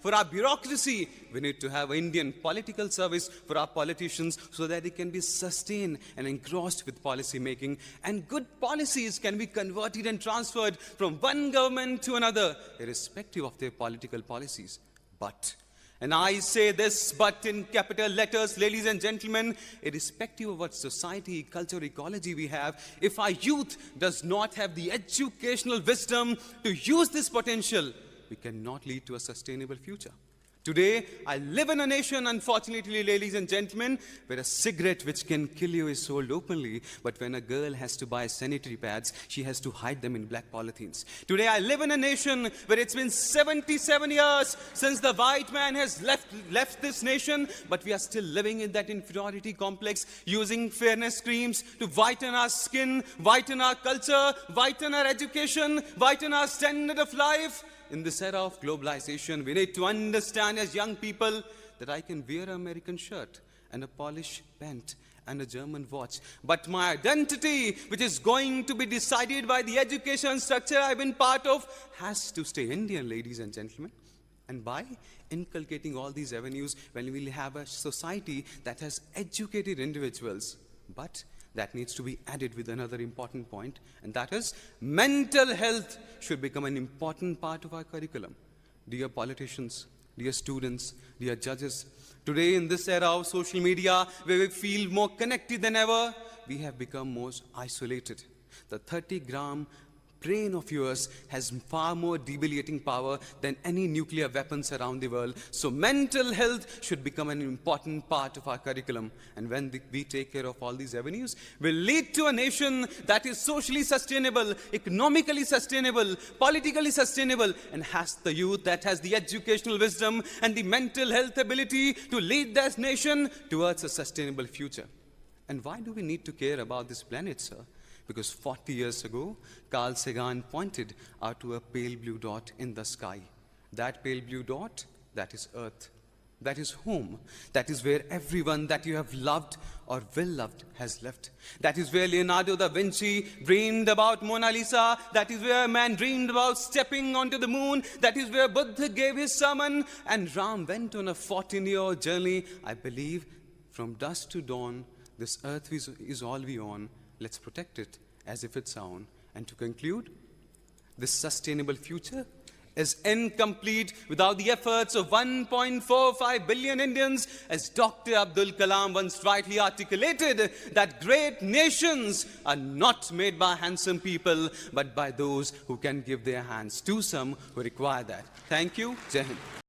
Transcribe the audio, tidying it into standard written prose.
for our bureaucracy. We need to have Indian political service for our politicians so that they can be sustained and engrossed with policy making. And good policies can be converted and transferred from one government to another, irrespective of their political policies. But, and I say this but in capital letters, ladies and gentlemen, irrespective of what society, culture, ecology we have, if our youth does not have the educational wisdom to use this potential, we cannot lead to a sustainable future. Today, I live in a nation, unfortunately, ladies and gentlemen, where a cigarette which can kill you is sold openly, but when a girl has to buy sanitary pads, she has to hide them in black polythenes. Today, I live in a nation where it's been 77 years since the white man has left this nation, but we are still living in that inferiority complex, using fairness creams to whiten our skin, whiten our culture, whiten our education, whiten our standard of life. In this era of globalization, we need to understand as young people that I can wear an American shirt and a Polish pant and a German watch, but my identity, which is going to be decided by the education structure I've been part of, has to stay Indian, ladies and gentlemen. And by inculcating all these avenues, when we'll have a society that has educated individuals, but that needs to be added with another important point, and that is mental health should become an important part of our curriculum. Dear politicians, dear students, dear judges, today in this era of social media, where we feel more connected than ever, we have become most isolated. The 30-gram brain of yours has far more debilitating power than any nuclear weapons around the world. So mental health should become an important part of our curriculum. And when we take care of all these avenues, will lead to a nation that is socially sustainable, economically sustainable, politically sustainable, and has the youth that has the educational wisdom and the mental health ability to lead this nation towards a sustainable future. And why do we need to care about this planet, sir? Because 40 years ago, Carl Sagan pointed out to a pale blue dot in the sky. That pale blue dot, that is Earth. That is home. That is where everyone that you have loved or will loved has left. That is where Leonardo da Vinci dreamed about Mona Lisa. That is where man dreamed about stepping onto the moon. That is where Buddha gave his sermon. And Ram went on a 14-year journey, I believe, from dusk to dawn. This earth is all we own. Let's protect it as if it's our own. And to conclude, this sustainable future is incomplete without the efforts of 1.45 billion Indians, as Dr. Abdul Kalam once rightly articulated, that great nations are not made by handsome people, but by those who can give their hands to some who require that. Thank you. Jai Hind.